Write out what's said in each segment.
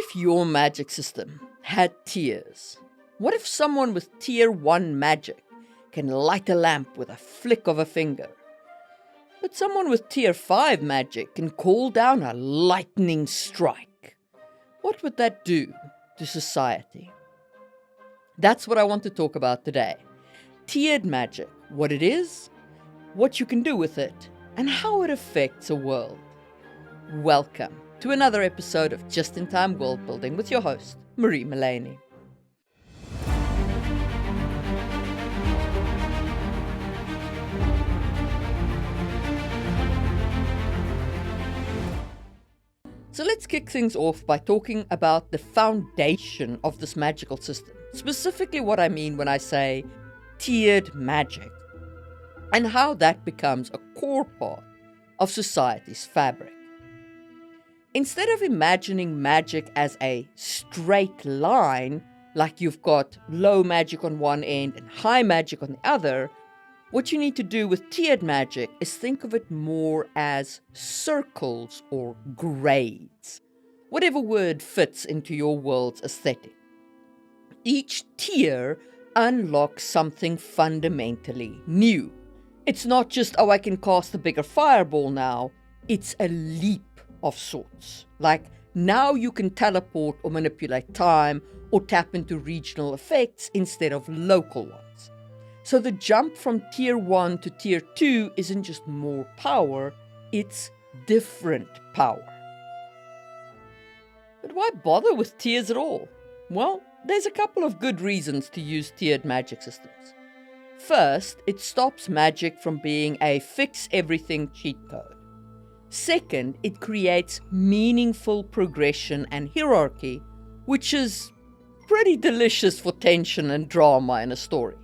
if your magic system had tiers? What if someone with tier 1 magic can light a lamp with a flick of a finger? But someone with tier 5 magic can call down a lightning strike. What would that do to society? That's what I want to talk about today. Tiered magic, what it is, what you can do with it, and how it affects a world. Welcome to another episode of Just-in-Time World Building with your host, Marie Mullaney. So let's kick things off by talking about the foundation of this magical system. Specifically what I mean when I say tiered magic, and how that becomes a core part of society's fabric. Instead of imagining magic as a straight line, like you've got low magic on one end and high magic on the other, what you need to do with tiered magic is think of it more as circles or grades, whatever word fits into your world's aesthetic. Each tier unlocks something fundamentally new. It's not just, I can cast a bigger fireball now. It's a leap of sorts. Like, now you can teleport or manipulate time or tap into regional effects instead of local ones. So the jump from tier 1 to tier 2 isn't just more power, it's different power. But why bother with tiers at all? Well, there's a couple of good reasons to use tiered magic systems. First, it stops magic from being a fix-everything cheat code. Second, it creates meaningful progression and hierarchy, which is pretty delicious for tension and drama in a story.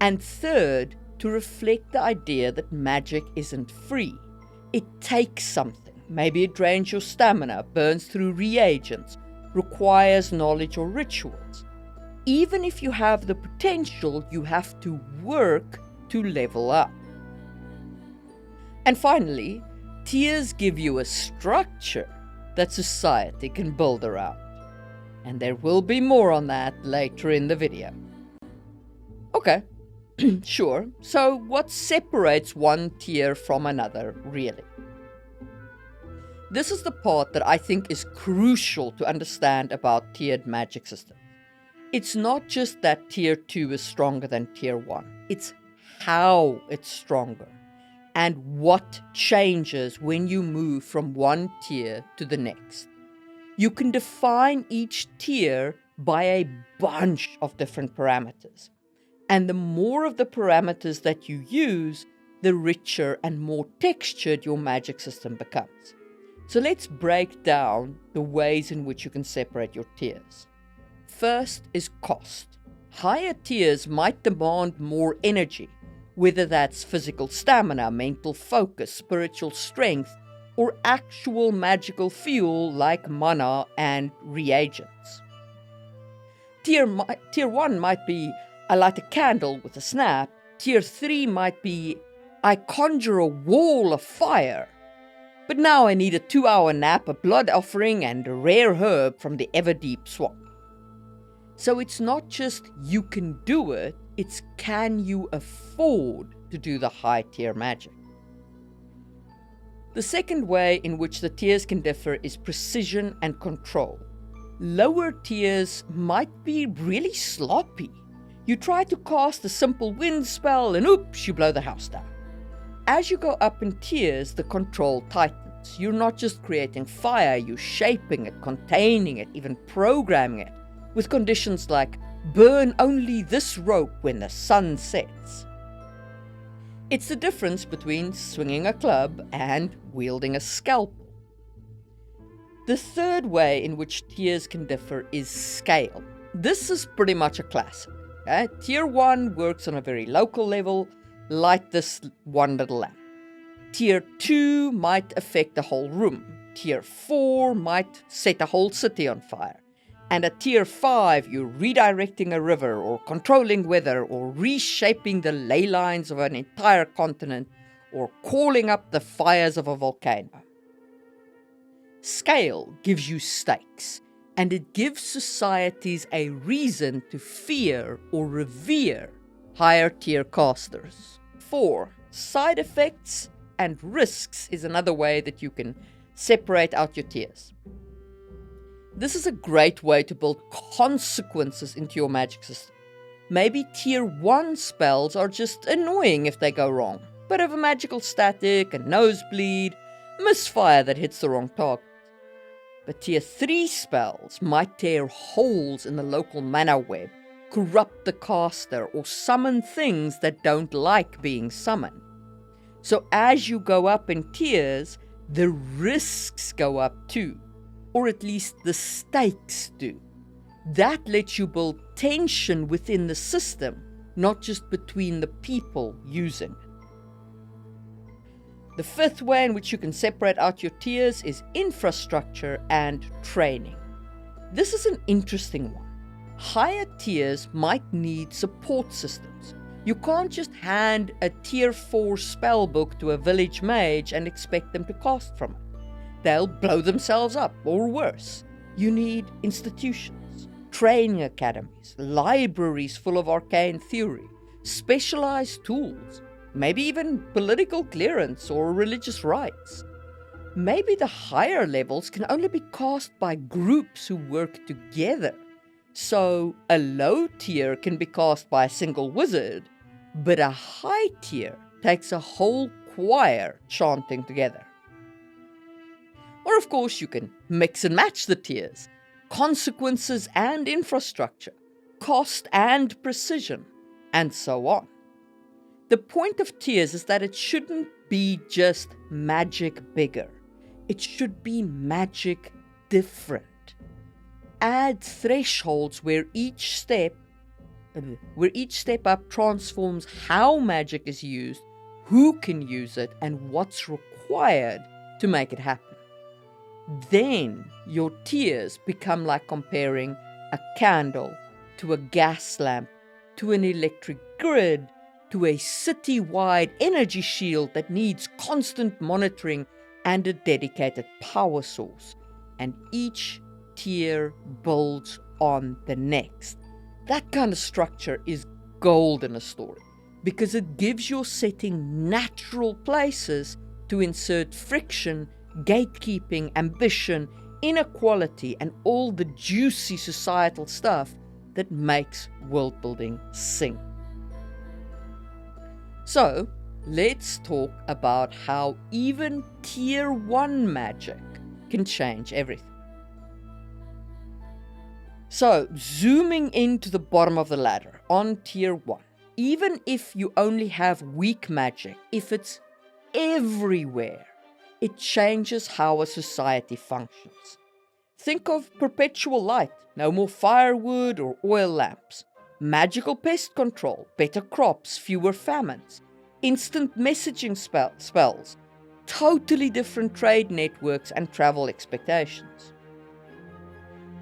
And third, to reflect the idea that magic isn't free. It takes something. Maybe it drains your stamina, burns through reagents, requires knowledge or rituals. Even if you have the potential, you have to work to level up. And finally, tiers give you a structure that society can build around. And there will be more on that later in the video. Okay. Sure, so what separates one tier from another, really? This is the part that I think is crucial to understand about tiered magic systems. It's not just that tier 2 is stronger than tier 1, it's how it's stronger, and what changes when you move from one tier to the next. You can define each tier by a bunch of different parameters. And the more of the parameters that you use, the richer and more textured your magic system becomes. So let's break down the ways in which you can separate your tiers. First is cost. Higher tiers might demand more energy, whether that's physical stamina, mental focus, spiritual strength, or actual magical fuel like mana and reagents. Tier 1 might be, I light a candle with a snap. Tier 3 might be, I conjure a wall of fire. But now I need a 2-hour nap, a blood offering, and a rare herb from the ever-deep swamp. So it's not just you can do it, it's can you afford to do the high-tier magic. The second way in which the tiers can differ is precision and control. Lower tiers might be really sloppy. You try to cast a simple wind spell and oops, you blow the house down. As you go up in tiers, the control tightens. You're not just creating fire, you're shaping it, containing it, even programming it, with conditions like burn only this rope when the sun sets. It's the difference between swinging a club and wielding a scalpel. The third way in which tiers can differ is scale. This is pretty much a classic. Tier 1 works on a very local level, like this one little lamp. Tier 2 might affect the whole room. Tier 4 might set a whole city on fire. And at Tier 5, you're redirecting a river or controlling weather or reshaping the ley lines of an entire continent or calling up the fires of a volcano. Scale gives you stakes, and it gives societies a reason to fear or revere higher tier casters. 4. Side effects and risks is another way that you can separate out your tiers. This is a great way to build consequences into your magic system. Maybe tier 1 spells are just annoying if they go wrong. Bit of a magical static, a nosebleed, misfire that hits the wrong target. But tier 3 spells might tear holes in the local mana web, corrupt the caster, or summon things that don't like being summoned. So as you go up in tiers, the risks go up too, or at least the stakes do. That lets you build tension within the system, not just between the people using it. The 5th way in which you can separate out your tiers is infrastructure and training. This is an interesting one. Higher tiers might need support systems. You can't just hand a tier 4 spellbook to a village mage and expect them to cast from it. They'll blow themselves up, or worse. You need institutions, training academies, libraries full of arcane theory, specialized tools, maybe even political clearance or religious rites. Maybe the higher levels can only be cast by groups who work together. So a low tier can be cast by a single wizard, but a high tier takes a whole choir chanting together. Or of course you can mix and match the tiers, consequences and infrastructure, cost and precision, and so on. The point of tiers is that it shouldn't be just magic bigger. It should be magic different. Add thresholds where each step up transforms how magic is used, who can use it, and what's required to make it happen. Then your tiers become like comparing a candle to a gas lamp, to an electric grid, to a city-wide energy shield that needs constant monitoring and a dedicated power source. And each tier builds on the next. That kind of structure is gold in a story because it gives your setting natural places to insert friction, gatekeeping, ambition, inequality, and all the juicy societal stuff that makes world building sing. So, let's talk about how even tier 1 magic can change everything. So, zooming into the bottom of the ladder, on tier 1, even if you only have weak magic, if it's everywhere, it changes how a society functions. Think of perpetual light, no more firewood or oil lamps. Magical pest control, better crops, fewer famines, instant messaging spells, totally different trade networks and travel expectations.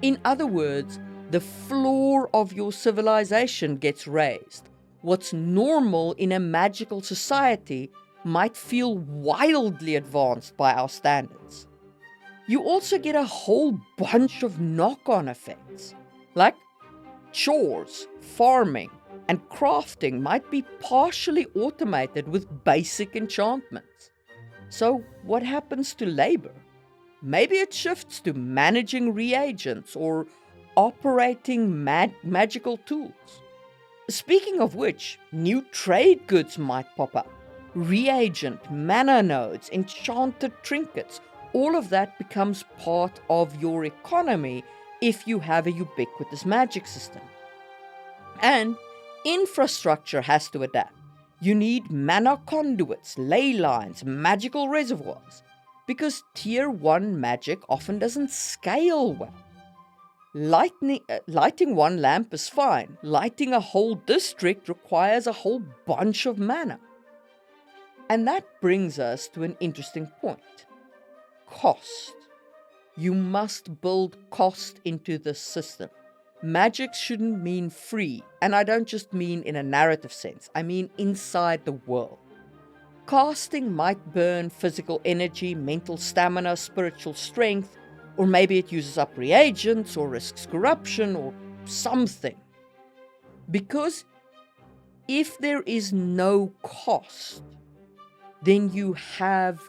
In other words, the floor of your civilization gets raised. What's normal in a magical society might feel wildly advanced by our standards. You also get a whole bunch of knock-on effects, like chores, farming, and crafting might be partially automated with basic enchantments. So what happens to labor? Maybe it shifts to managing reagents or operating magical tools. Speaking of which, new trade goods might pop up. Reagent, mana nodes, enchanted trinkets, all of that becomes part of your economy if you have a ubiquitous magic system. And infrastructure has to adapt. You need mana conduits, ley lines, magical reservoirs, because tier 1 magic often doesn't scale well. Lighting one lamp is fine. Lighting a whole district requires a whole bunch of mana. And that brings us to an interesting point. Cost. You must build cost into the system. Magic shouldn't mean free, and I don't just mean in a narrative sense, I mean inside the world. Casting might burn physical energy, mental stamina, spiritual strength, Or maybe it uses up reagents or risks corruption or something. Because if there is no cost, then you have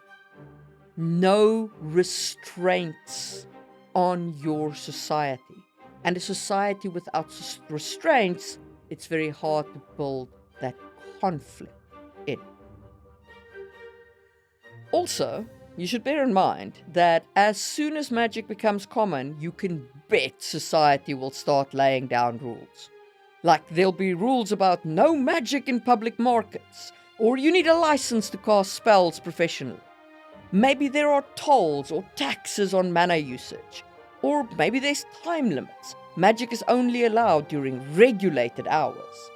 no restraints on your society. And a society without restraints, it's very hard to build that conflict in. Also, you should bear in mind that as soon as magic becomes common, you can bet society will start laying down rules. Like there'll be rules about no magic in public markets, or you need a license to cast spells professionally. Maybe there are tolls or taxes on mana usage, or maybe there's time limits. Magic is only allowed during regulated hours.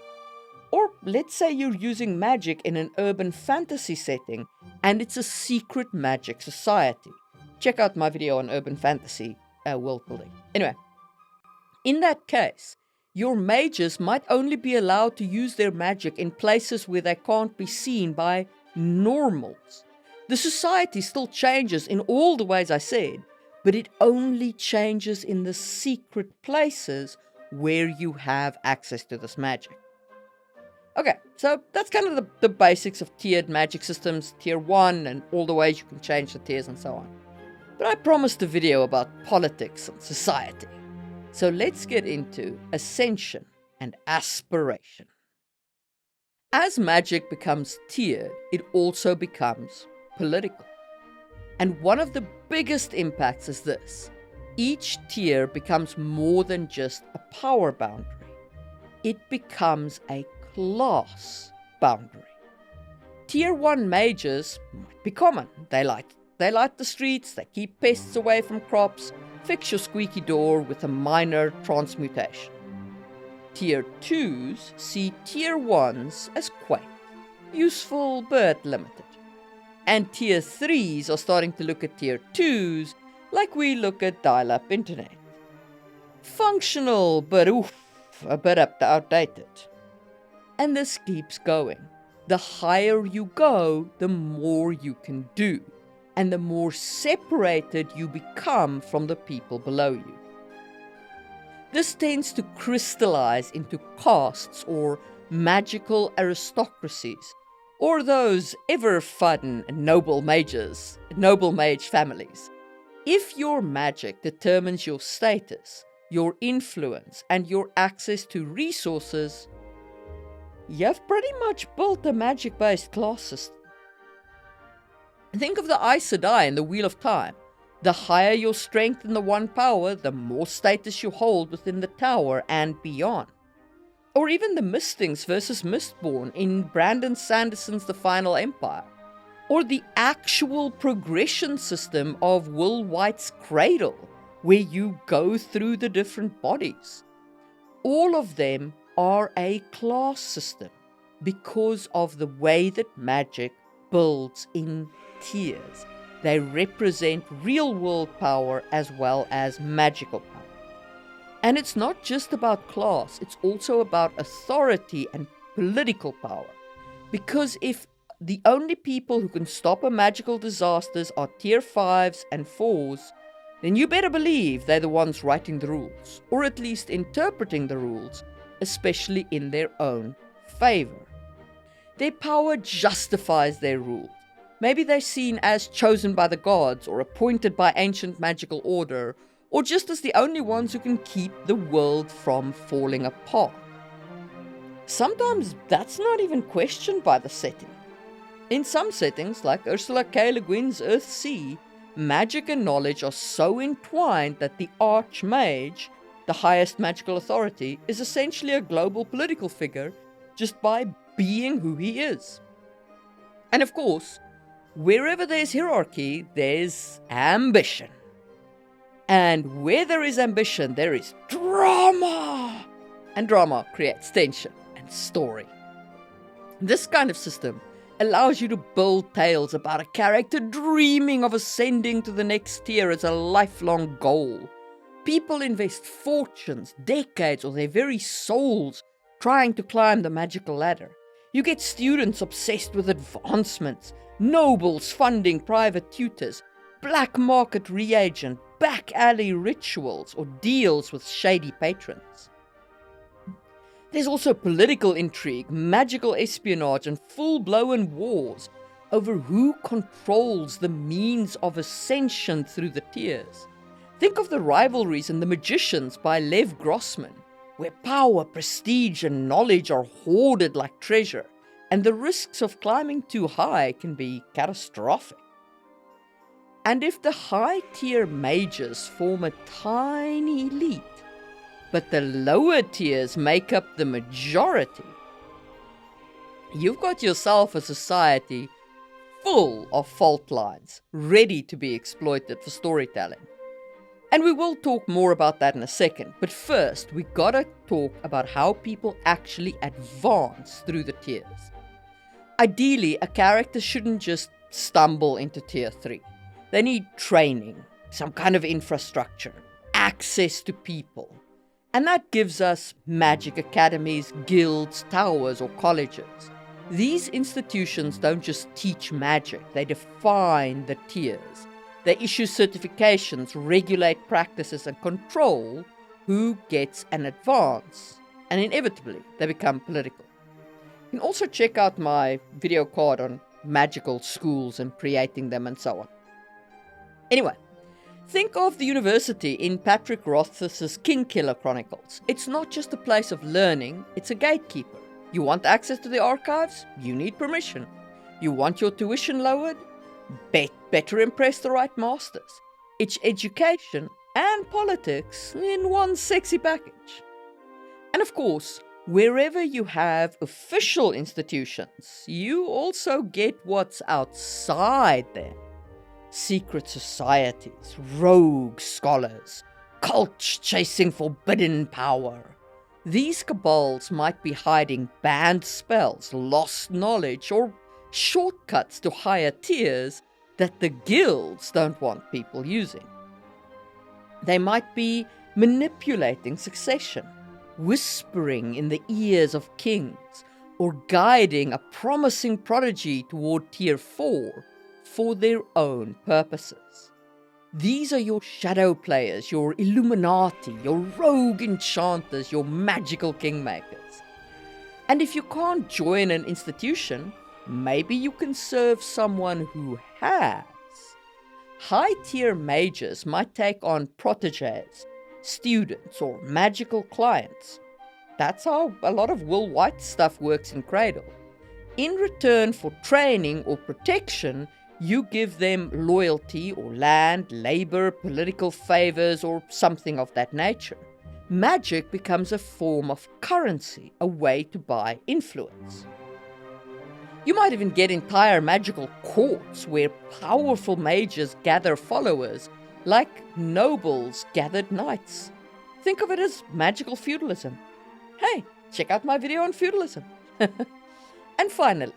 Or let's say you're using magic in an urban fantasy setting and it's a secret magic society. Check out my video on urban fantasy worldbuilding. Anyway, in that case, your mages might only be allowed to use their magic in places where they can't be seen by normals. The society still changes in all the ways I said, but it only changes in the secret places where you have access to this magic. Okay, so that's kind of the basics of tiered magic systems, tier 1, and all the ways you can change the tiers and so on. But I promised a video about politics and society. So let's get into Ascension and Aspiration. As magic becomes tiered, it also becomes political. And one of the biggest impacts is this. Each tier becomes more than just a power boundary. It becomes a class boundary. Tier 1 mages might be common. They light the streets, they keep pests away from crops, fix your squeaky door with a minor transmutation. Tier 2s see Tier 1s as quaint, useful but limited. And Tier 3s are starting to look at Tier 2s like we look at dial-up internet. Functional, but a bit outdated. And this keeps going. The higher you go, the more you can do, and the more separated you become from the people below you. This tends to crystallize into castes or magical aristocracies, or those ever fun noble mage families. If your magic determines your status, your influence, and your access to resources, you've pretty much built a magic-based class system. Think of the Aes Sedai in the Wheel of Time. The higher your strength in the one power, the more status you hold within the tower and beyond. Or even the Mistings versus Mistborn in Brandon Sanderson's The Final Empire. Or the actual progression system of Will White's Cradle, where you go through the different bodies. All of them are a class system because of the way that magic builds in tiers. They represent real-world power as well as magical power. And it's not just about class, it's also about authority and political power. Because if the only people who can stop a magical disasters are tier 5s and 4s, then you better believe they're the ones writing the rules, or at least interpreting the rules, especially in their own favor. Their power justifies their rules. Maybe they're seen as chosen by the gods, or appointed by ancient magical order, or just as the only ones who can keep the world from falling apart. Sometimes that's not even questioned by the setting. In some settings, like Ursula K. Le Guin's Earthsea, magic and knowledge are so entwined that the Archmage, the highest magical authority, is essentially a global political figure just by being who he is. And of course, wherever there's hierarchy, there's ambition. And where there is ambition, there is drama! And drama creates tension and story. This kind of system allows you to build tales about a character dreaming of ascending to the next tier as a lifelong goal. People invest fortunes, decades, or their very souls trying to climb the magical ladder. You get students obsessed with advancements, nobles funding private tutors, black market reagent, back alley rituals, or deals with shady patrons. There's also political intrigue, magical espionage, and full-blown wars over who controls the means of ascension through the tiers. Think of the rivalries in The Magicians by Lev Grossman, where power, prestige, and knowledge are hoarded like treasure, and the risks of climbing too high can be catastrophic. And if the high-tier mages form a tiny elite, but the lower tiers make up the majority, you've got yourself a society full of fault lines, ready to be exploited for storytelling. And we will talk more about that in a second, but first we gotta talk about how people actually advance through the tiers. Ideally, a character shouldn't just stumble into tier 3. They need training, some kind of infrastructure, access to people. And that gives us magic academies, guilds, towers, or colleges. These institutions don't just teach magic, they define the tiers. They issue certifications, regulate practices, and control who gets an advance. And inevitably, they become political. You can also check out my video card on magical schools and creating them and so on. Anyway, think of the university in Patrick Rothfuss's Kingkiller Chronicles. It's not just a place of learning, it's a gatekeeper. You want access to the archives? You need permission. You want your tuition lowered? Better impress the right masters. It's education and politics in one sexy package. And of course, wherever you have official institutions, you also get what's outside them. Secret societies, rogue scholars, cults chasing forbidden power. These cabals might be hiding banned spells, lost knowledge, or shortcuts to higher tiers that the guilds don't want people using. They might be manipulating succession, whispering in the ears of kings, or guiding a promising prodigy toward tier 4 for their own purposes. These are your shadow players, your Illuminati, your rogue enchanters, your magical kingmakers. And if you can't join an institution, maybe you can serve someone who has. High-tier mages might take on proteges, students, or magical clients. That's how a lot of Will White stuff works in Cradle. In return for training or protection, you give them loyalty or land, labor, political favors, or something of that nature. Magic becomes a form of currency, a way to buy influence. You might even get entire magical courts where powerful mages gather followers, like nobles gathered knights. Think of it as magical feudalism. Hey, check out my video on feudalism. And finally,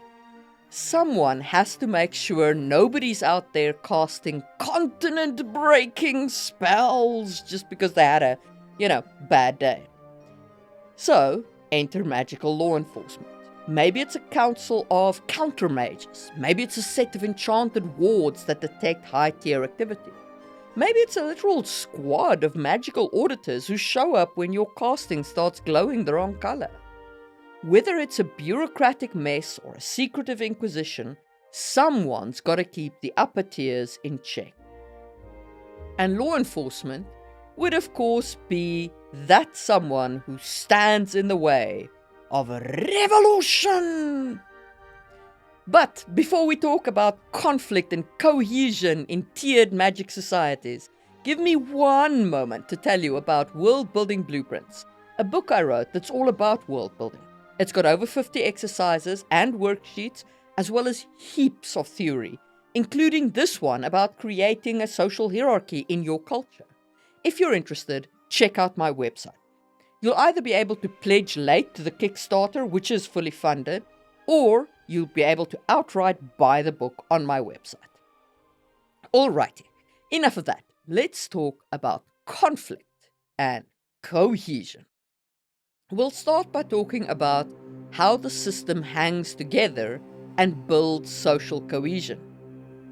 someone has to make sure nobody's out there casting continent-breaking spells just because they had a, bad day. So, enter magical law enforcement. Maybe it's a council of counter-mages. Maybe it's a set of enchanted wards that detect high-tier activity. Maybe it's a literal squad of magical auditors who show up when your casting starts glowing the wrong color. Whether it's a bureaucratic mess or a secretive inquisition, someone's got to keep the upper tiers in check. And law enforcement would of course be that someone who stands in the way of a revolution. But before we talk about conflict and cohesion in tiered magic societies, give me one moment to tell you about Worldbuilding Blueprints, a book I wrote that's all about world building. It's got over 50 exercises and worksheets, as well as heaps of theory, including this one about creating a social hierarchy in your culture. If you're interested, check out my website. You'll either be able to pledge late to the Kickstarter, which is fully funded, or you'll be able to outright buy the book on my website. Alrighty, enough of that. Let's talk about conflict and cohesion. We'll start by talking about how the system hangs together and builds social cohesion.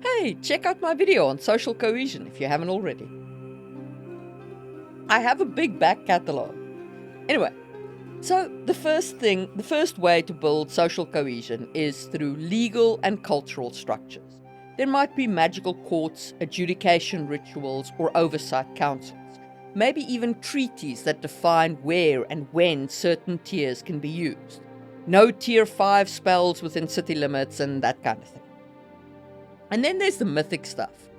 hey, check out my video on social cohesion if you haven't already. I have a big back catalogue. Anyway, so the first way to build social cohesion is through legal and cultural structures. There might be magical courts, adjudication rituals, or oversight councils. Maybe even treaties that define where and when certain tiers can be used. No tier 5 spells within city limits and that kind of thing. And then there's the mythic stuff.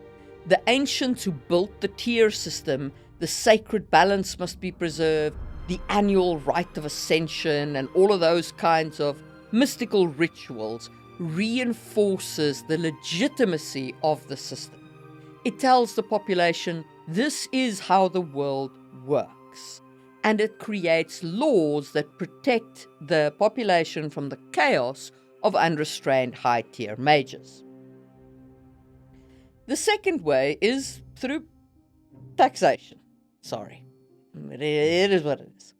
The ancients who built the tier system, the sacred balance must be preserved, the annual rite of ascension, and all of those kinds of mystical rituals reinforces the legitimacy of the system. It tells the population this is how the world works, and it creates laws that protect the population from the chaos of unrestrained high-tier mages. The second way is through taxation. Sorry, it is what it is.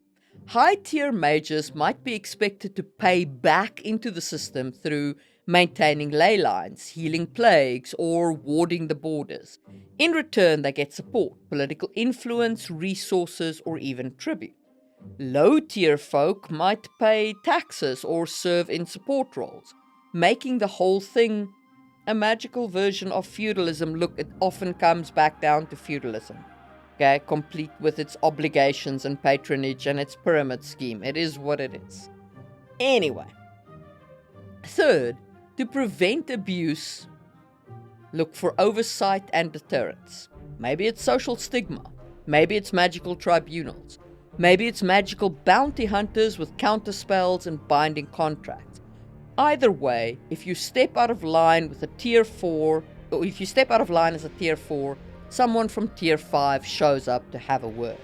High-tier mages might be expected to pay back into the system through maintaining ley lines, healing plagues, or warding the borders. In return, they get support, political influence, resources, or even tribute. Low-tier folk might pay taxes or serve in support roles, making the whole thing a magical version of feudalism. Look, it often comes back down to feudalism. Okay, complete with its obligations and patronage and its pyramid scheme. It is what it is. Anyway. Third, to prevent abuse, look for oversight and deterrence. Maybe it's social stigma. Maybe it's magical tribunals. Maybe it's magical bounty hunters with counterspells and binding contracts. Either way, if you step out of line with a tier 4, or if you step out of line as a tier 4, someone from tier 5 shows up to have a word.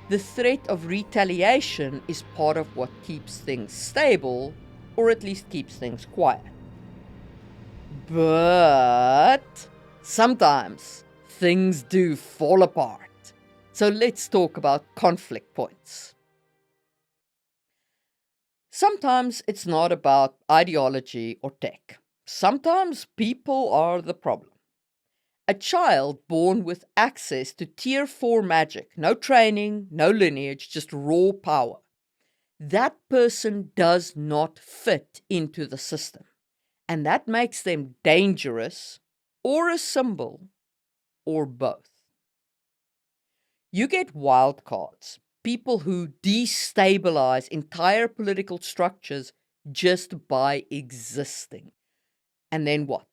The threat of retaliation is part of what keeps things stable, or at least keeps things quiet. But sometimes things do fall apart. So let's talk about conflict points. Sometimes it's not about ideology or tech. Sometimes people are the problem. A child born with access to tier 4 magic, no training, no lineage, just raw power. That person does not fit into the system. And that makes them dangerous, or a symbol, or both. You get wildcards, people who destabilize entire political structures just by existing. And then what?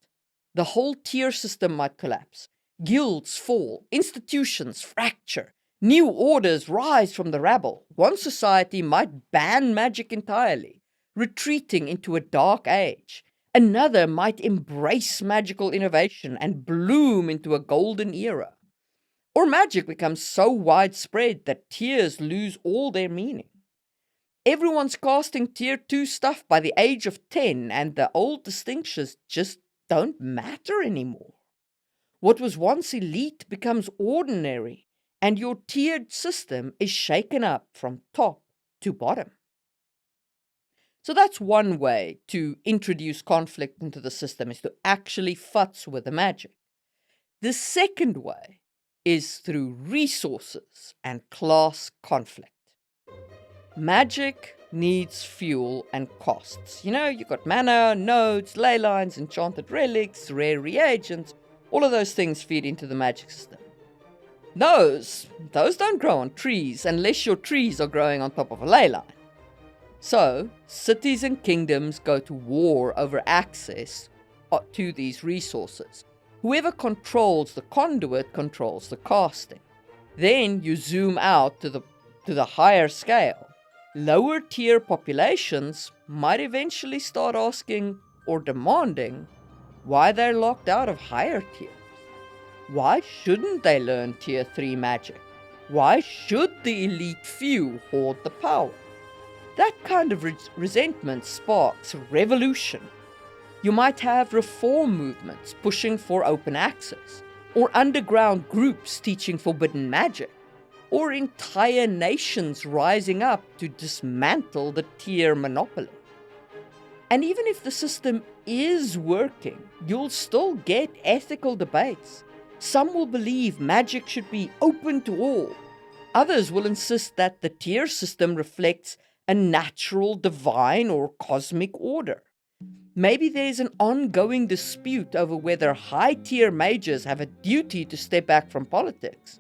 The whole tier system might collapse. Guilds fall, institutions fracture, new orders rise from the rabble. One society might ban magic entirely, retreating into a dark age. Another might embrace magical innovation and bloom into a golden era. Or magic becomes so widespread that tiers lose all their meaning. Everyone's casting tier 2 stuff by the age of 10, and the old distinctions just don't matter anymore. What was once elite becomes ordinary, and your tiered system is shaken up from top to bottom. So that's one way to introduce conflict into the system, is to actually futz with the magic. The second way is through resources and class conflict. Magic needs fuel and costs. You know, you've got mana, nodes, ley lines, enchanted relics, rare reagents. All of those things feed into the magic system. Those don't grow on trees unless your trees are growing on top of a ley line. So, cities and kingdoms go to war over access to these resources. Whoever controls the conduit controls the casting. Then you zoom out to the higher scale. Lower tier populations might eventually start asking or demanding why they're locked out of higher tiers. Why shouldn't they learn tier 3 magic? Why should the elite few hoard the power? That kind of resentment sparks revolution. You might have reform movements pushing for open access, or underground groups teaching forbidden magic, or entire nations rising up to dismantle the tier monopoly. And even if the system is working, you'll still get ethical debates. Some will believe magic should be open to all. Others will insist that the tier system reflects a natural, divine, or cosmic order. Maybe there's an ongoing dispute over whether high-tier mages have a duty to step back from politics,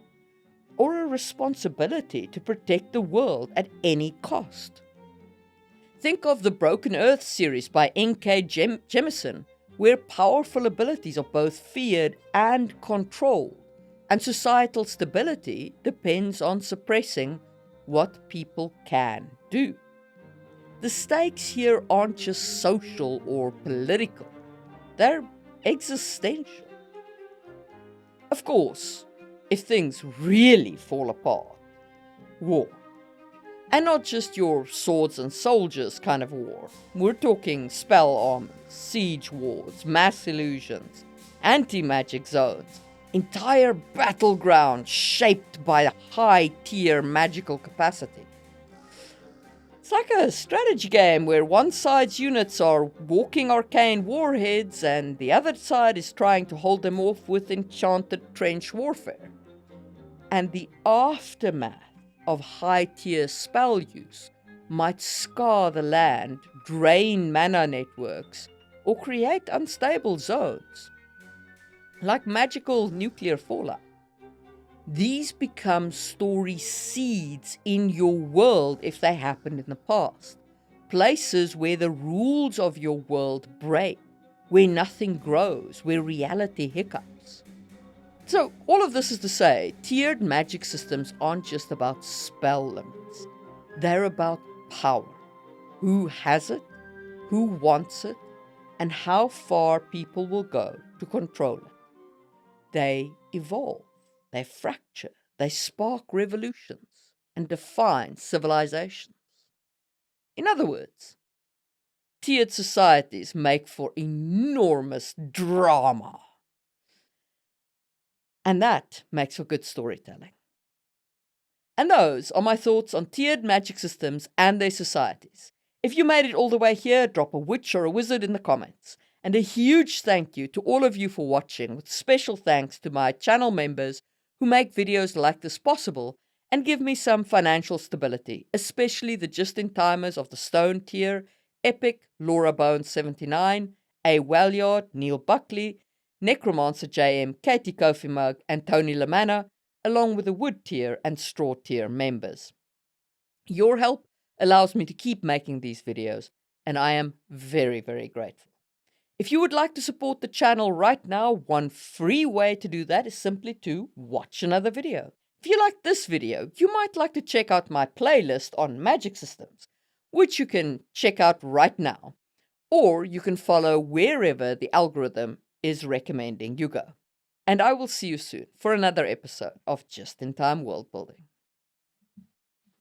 or a responsibility to protect the world at any cost. Think of the Broken Earth series by N.K. Jemisin, where powerful abilities are both feared and controlled, and societal stability depends on suppressing what people can do. The stakes here aren't just social or political, they're existential. Of course, if things really fall apart, war. And not just your swords and soldiers kind of war. We're talking spell armors, siege wars, mass illusions, anti-magic zones, entire battlegrounds shaped by a high-tier magical capacity. It's like a strategy game where one side's units are walking arcane warheads and the other side is trying to hold them off with enchanted trench warfare. And the aftermath of high-tier spell use might scar the land, drain mana networks, or create unstable zones. Like magical nuclear fallout. These become story seeds in your world if they happened in the past. Places where the rules of your world break, where nothing grows, where reality hiccups. So, all of this is to say, tiered magic systems aren't just about spell limits. They're about power. Who has it, who wants it, and how far people will go to control it. They evolve. They fracture, they spark revolutions, and define civilizations. In other words, tiered societies make for enormous drama. And that makes for good storytelling. And those are my thoughts on tiered magic systems and their societies. If you made it all the way here, drop a witch or a wizard in the comments. And a huge thank you to all of you for watching, with special thanks to my channel members who make videos like this possible and give me some financial stability, especially the just-in-timers of the Stone tier, Epic, Laura Bones 79, A. Walliard, Neil Buckley, Necromancer JM, Katie Kofi Mug, and Tony Lamanna, along with the Wood tier and Straw tier members. Your help allows me to keep making these videos, and I am very, very grateful. If you would like to support the channel right now, one free way to do that is simply to watch another video. If you like this video, you might like to check out my playlist on magic systems, which you can check out right now, or you can follow wherever the algorithm is recommending you go. And I will see you soon for another episode of Just in Time World Building.